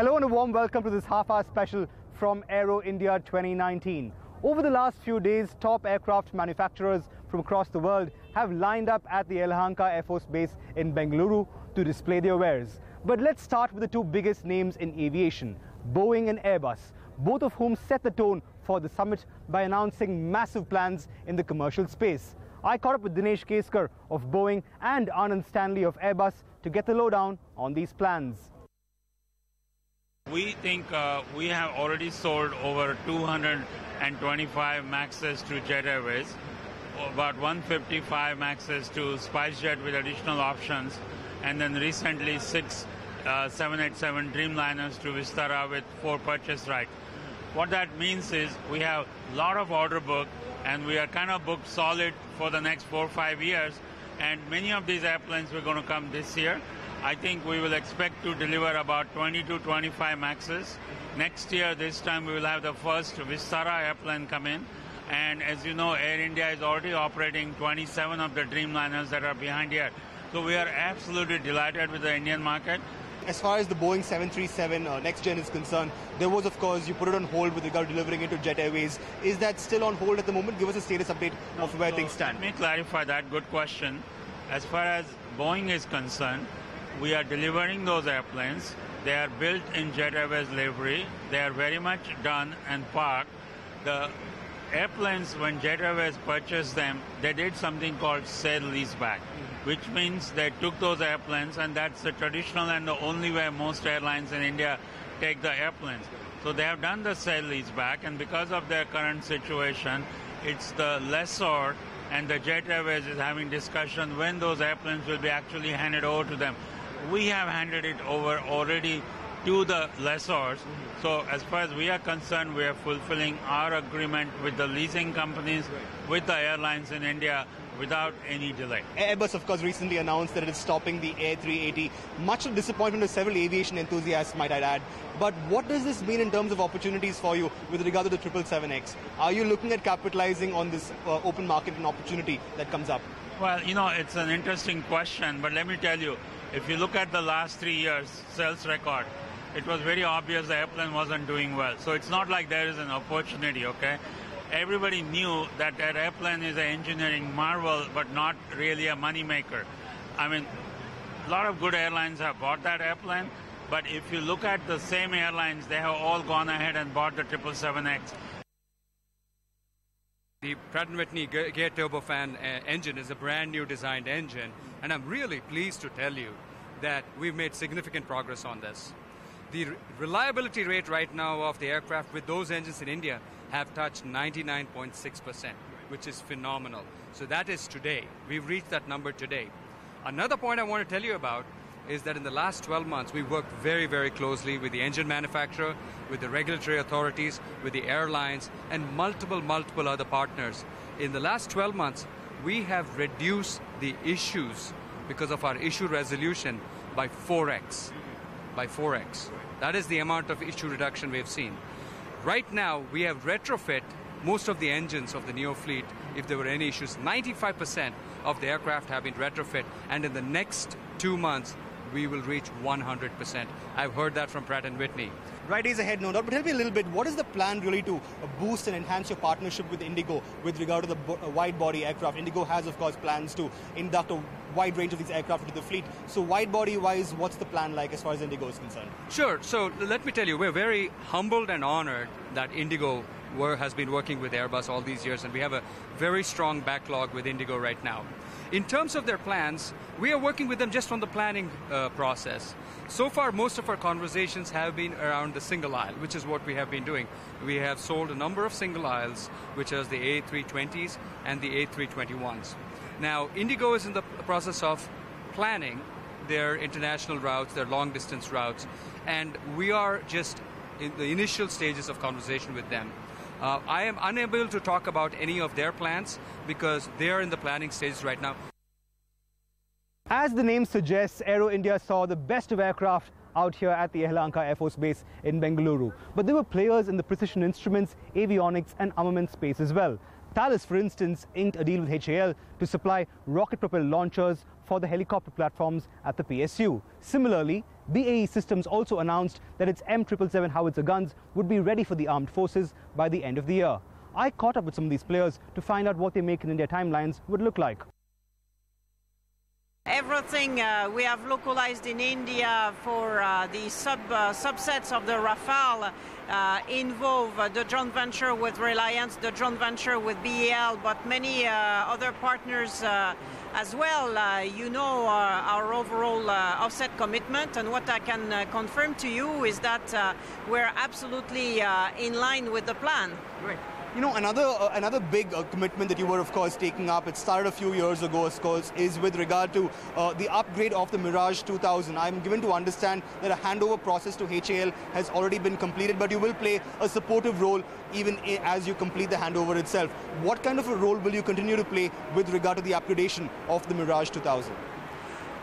Hello and a warm welcome to this half-hour special from Aero India 2019. Over the last few days, top aircraft manufacturers from across the world have lined up at the Yelahanka Air Force Base in Bengaluru to display their wares. But let's start with the two biggest names in aviation, Boeing and Airbus, both of whom set the tone for the summit by announcing massive plans in the commercial space. I caught up with Dinesh Keskar of Boeing and Anand Stanley of Airbus to get the lowdown on these plans. We think we have already sold over 225 Maxes to Jet Airways, about 155 Maxes to SpiceJet with additional options, and then recently 6 787 Dreamliners to Vistara with 4 purchase rights. What that means is we have a lot of order book and we are kind of booked solid for the next 4 or 5 years, and many of these airplanes were going to come this year. I think we will expect to deliver about 20 to 25 Maxes. Next year, this time, we will have the first Vistara airplane come in. And as you know, Air India is already operating 27 of the Dreamliners that are behind here. So we are absolutely delighted with the Indian market. As far as the Boeing 737 next gen is concerned, there was, of course, you put it on hold with regard to delivering it to Jet Airways. Is that still on hold at the moment? Give us a status update of where things stand. Let me clarify that. Good question. As far as Boeing is concerned, we are delivering those airplanes. They are built in Jet Airways livery. They are very much done and parked. The airplanes, when Jet Airways purchased them, they did something called sale-leaseback, which means they took those airplanes, and that's the traditional and the only way most airlines in India take the airplanes. So they have done the sale-leaseback, and because of their current situation, it's the lessor and the Jet Airways is having discussion when those airplanes will be actually handed over to them. We have handed it over already to the lessors. So as far as we are concerned, we are fulfilling our agreement with the leasing companies, with the airlines in India, without any delay. Airbus, of course, recently announced that it is stopping the A380. Much of disappointment to several aviation enthusiasts, might I add. But what does this mean in terms of opportunities for you with regard to the 777X? Are you looking at capitalizing on this open market and opportunity that comes up? Well, you know, it's an interesting question, but let me tell you, if you look at the last 3 years sales record, it was very obvious the airplane wasn't doing well. So it's not like there is an opportunity, okay? Everybody knew that that airplane is an engineering marvel, but not really a money maker. I mean, a lot of good airlines have bought that airplane, but if you look at the same airlines, they have all gone ahead and bought the 777X. The Pratt & Whitney Geared Turbofan engine is a brand new designed engine, and I'm really pleased to tell you that we've made significant progress on this. The reliability rate right now of the aircraft with those engines in India have touched 99.6%, which is phenomenal. So that is today. We've reached that number today. Another point I want to tell you about is that in the last 12 months, we've worked very, very closely with the engine manufacturer, with the regulatory authorities, with the airlines, and multiple other partners. In the last 12 months, we have reduced the issues because of our issue resolution by 4x. By 4x. That is the amount of issue reduction we've seen. Right now, we have retrofit most of the engines of the Neo fleet. If there were any issues, 95% of the aircraft have been retrofit, and in the next 2 months, we will reach 100%. I've heard that from Pratt & Whitney. Right days ahead, no doubt, but tell me a little bit, what is the plan really to boost and enhance your partnership with Indigo with regard to the wide-body aircraft? Indigo has, of course, plans to induct a wide range of these aircraft into the fleet. So wide-body-wise, what's the plan like as far as Indigo is concerned? Sure. So let me tell you, we're very humbled and honored that Indigo has been working with Airbus all these years, and we have a very strong backlog with Indigo right now. In terms of their plans, we are working with them just on the planning process. So far, most of our conversations have been around the single aisle, which is what we have been doing. We have sold a number of single aisles, which is the A320s and the A321s. Now, Indigo is in the process of planning their international routes, their long-distance routes, and we are just in the initial stages of conversation with them. I am unable to talk about any of their plans because they are in the planning stages right now. As the name suggests, Aero India saw the best of aircraft out here at the Yelahanka Air Force Base in Bengaluru. But there were players in the precision instruments, avionics and armament space as well. Thales, for instance, inked a deal with HAL to supply rocket-propelled launchers for the helicopter platforms at the PSU. Similarly, BAE Systems also announced that its M777 howitzer guns would be ready for the armed forces by the end of the year. I caught up with some of these players to find out what they make in India timelines would look like. Everything we have localized in India for the subsets of the Rafale involve the joint venture with Reliance, the joint venture with BAL, but many other partners as well. You know our overall offset commitment, and what I can confirm to you is that we're absolutely in line with the plan. Great. You know, another big commitment that you were, of course, taking up, it started a few years ago, of course, is with regard to the upgrade of the Mirage 2000. I'm given to understand that a handover process to HAL has already been completed, but you will play a supportive role even as you complete the handover itself. What kind of a role will you continue to play with regard to the upgradation of the Mirage 2000?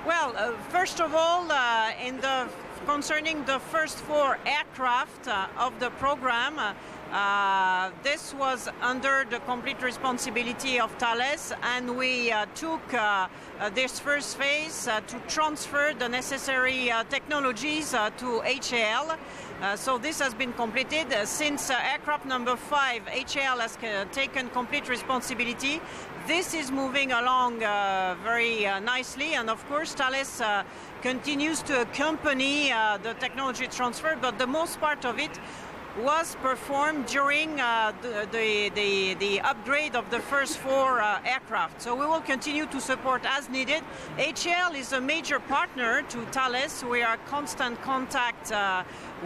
Well, first of all, concerning the first 4 aircraft of the program, this was under the complete responsibility of Thales, and we took this first phase to transfer the necessary technologies to HAL. So this has been completed. Since aircraft number 5, HAL has taken complete responsibility. This is moving along very nicely, and of course Thales continues to accompany the technology transfer, but the most part of it was performed during the upgrade of the first 4 aircraft. So we will continue to support as needed. HAL is a major partner to Thales. We are in constant contact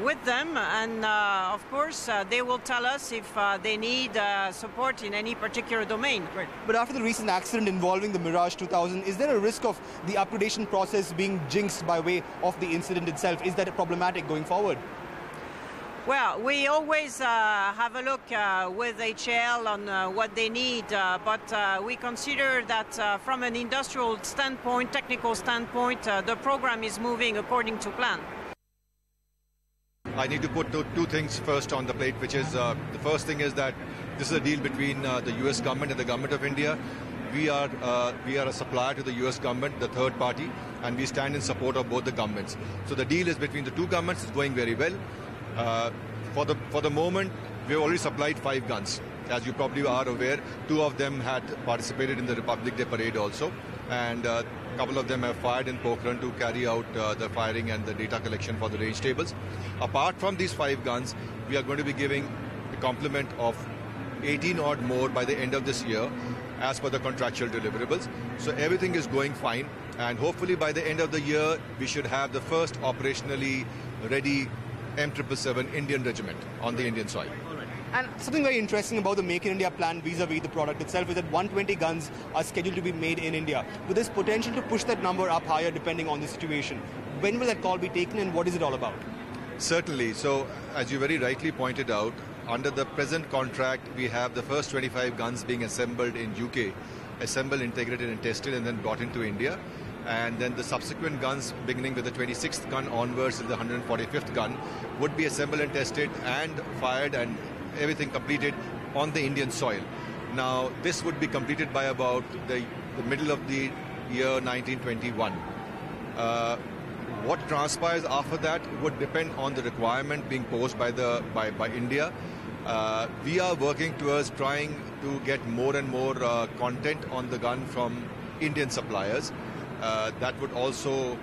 with them, and of course they will tell us if they need support in any particular domain. Right. But after the recent accident involving the Mirage 2000, is there a risk of the upgradation process being jinxed by way of the incident itself? Is that problematic going forward? Well, we always have a look with HAL on what they need, but we consider that from an industrial standpoint, technical standpoint, the program is moving according to plan. I need to put two things first on the plate, which is the first thing is that this is a deal between the US government and the government of India. We are a supplier to the US government, the third party, and we stand in support of both the governments. So the deal is between the two governments. It's going very well. For the moment, we've already supplied 5 guns. As you probably are aware, 2 of them had participated in the Republic Day parade also, and a couple of them have fired in Pokhran to carry out the firing and the data collection for the range tables. Apart from these 5 guns, we are going to be giving a complement of 18 odd more by the end of this year as per the contractual deliverables. So everything is going fine, and hopefully by the end of the year, we should have the first operationally ready M777 Indian regiment on the Indian soil. And something very interesting about the Make in India plan vis-a-vis the product itself is that 120 guns are scheduled to be made in India, with this potential to push that number up higher depending on the situation. When will that call be taken, and what is it all about? Certainly. So, as you very rightly pointed out, under the present contract, we have the first 25 guns being assembled in UK, assembled, integrated and tested, and then brought into India. And then the subsequent guns, beginning with the 26th gun onwards to the 145th gun, would be assembled and tested and fired and everything completed on the Indian soil. Now, this would be completed by about the middle of the year 1921. What transpires after that would depend on the requirement being posed by India. We are working towards trying to get more and more content on the gun from Indian suppliers. That would also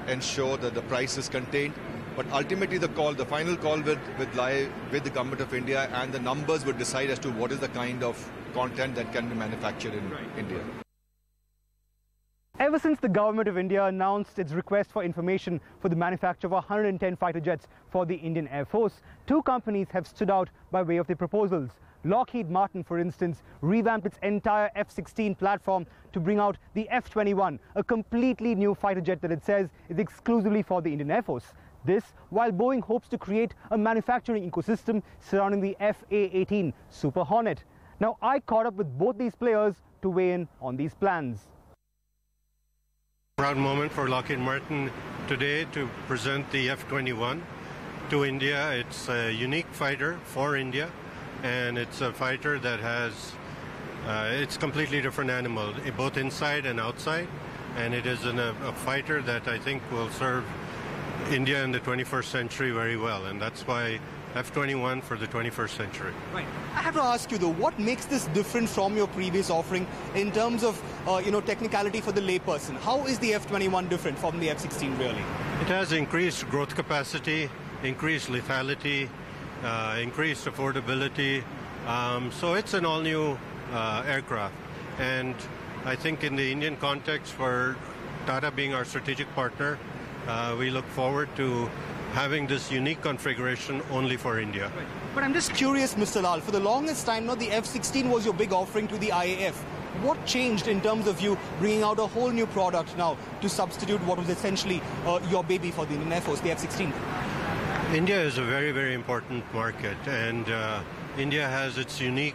ensure that the price is contained. But ultimately the final call would lie with the government of India, and the numbers would decide as to what is the kind of content that can be manufactured in India. Ever since the government of India announced its request for information for the manufacture of 110 fighter jets for the Indian Air Force, 2 companies have stood out by way of their proposals. Lockheed Martin, for instance, revamped its entire F-16 platform to bring out the F-21, a completely new fighter jet that it says is exclusively for the Indian Air Force. This, while Boeing hopes to create a manufacturing ecosystem surrounding the FA-18 Super Hornet. Now, I caught up with both these players to weigh in on these plans. Proud moment for Lockheed Martin today to present the F-21 to India. It's a unique fighter for India, and it's a fighter that has it's a completely different animal, both inside and outside. and it is a fighter that I think will serve India in the 21st century very well, and that's why F-21 for the 21st century. Right. I have to ask you though, what makes this different from your previous offering in terms of technicality for the layperson? How is the F-21 different from the F-16 really? It has increased growth capacity, increased lethality, increased affordability. So it's an all-new aircraft. And I think in the Indian context, for Tata being our strategic partner, we look forward to having this unique configuration only for India. Right. But I'm just curious, Mr. Lal, for the longest time now, the F-16 was your big offering to the IAF. What changed in terms of you bringing out a whole new product now to substitute what was essentially your baby for the Indian Air Force, the F-16? India is a very, very important market, and India has its unique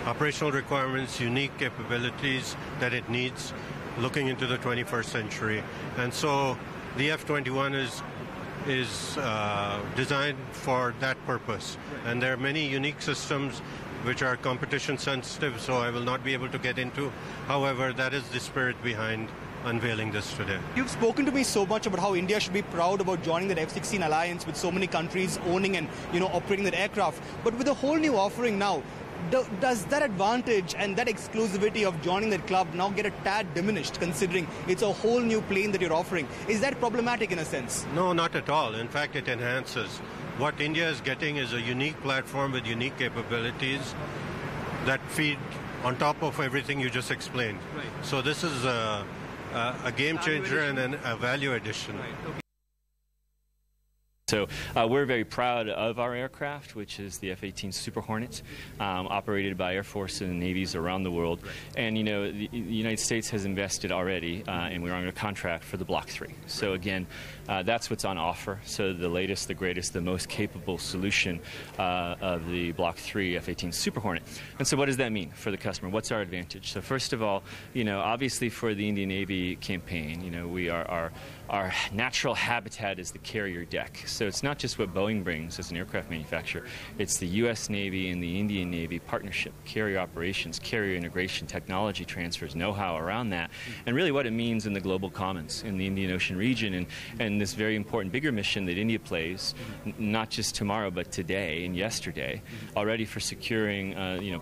operational requirements, unique capabilities that it needs looking into the 21st century. And so the F-21 is designed for that purpose. And there are many unique systems which are competition sensitive, so I will not be able to get into. However, that is the spirit behind unveiling this today. You've spoken to me so much about how India should be proud about joining that F-16 alliance with so many countries owning and operating that aircraft. But with a whole new offering now, does that advantage and that exclusivity of joining that club now get a tad diminished, considering it's a whole new plane that you're offering? Is that problematic in a sense? No, not at all. In fact, it enhances. What India is getting is a unique platform with unique capabilities that feed on top of everything you just explained. Right. So this is a game changer and a value addition. Right. Okay. So we're very proud of our aircraft, which is the F-18 Super Hornet, operated by Air Force and Navies around the world. And, the United States has invested already, and we're under a contract for the Block 3. So, again, that's what's on offer. So the latest, the greatest, the most capable solution of the Block 3 F-18 Super Hornet. And so what does that mean for the customer? What's our advantage? So first of all, obviously for the Indian Navy campaign, we are our natural habitat is the carrier deck. So it's not just what Boeing brings as an aircraft manufacturer. It's the U.S. Navy and the Indian Navy partnership, carrier operations, carrier integration, technology transfers, know-how around that, and really what it means in the global commons in the Indian Ocean region and this very important bigger mission that India plays, not just tomorrow but today and yesterday, already for securing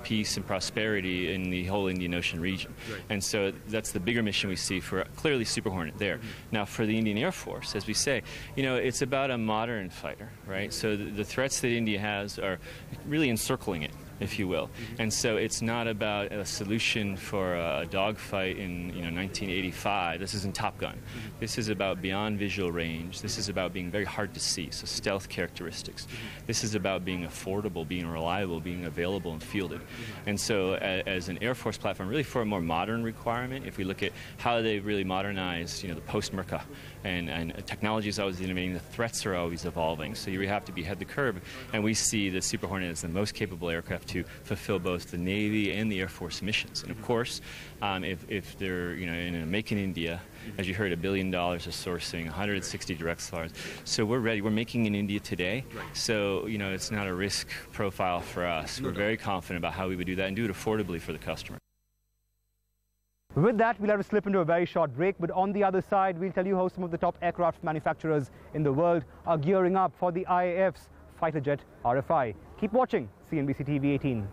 peace and prosperity in the whole Indian Ocean region. Right. And so that's the bigger mission we see for clearly Super Hornet there. Now for the Indian Air Force, as we say, it's about a modern fighter, right? So the threats that India has are really encircling it, if you will. And so it's not about a solution for a dogfight in 1985. This isn't Top Gun. This is about beyond visual range. This is about being very hard to see, so stealth characteristics. This is about being affordable, being reliable, being available and fielded. And so as an Air Force platform, really for a more modern requirement, if we look at how they really modernize, the post-Merca, and technology is always innovating, the threats are always evolving, so you have to be ahead of the curve, and we see the Super Hornet as the most capable aircraft to fulfill both the Navy and the Air Force missions. And of course, if they're in a Make in India, as you heard, $1 billion of sourcing, 160 direct suppliers. So we're ready. We're making in India today. Right. So it's not a risk profile for us. We're very confident about how we would do that and do it affordably for the customer. With that, we'll have to slip into a very short break, but on the other side, we'll tell you how some of the top aircraft manufacturers in the world are gearing up for the IAF's fighter jet RFI. Keep watching CNBC TV 18.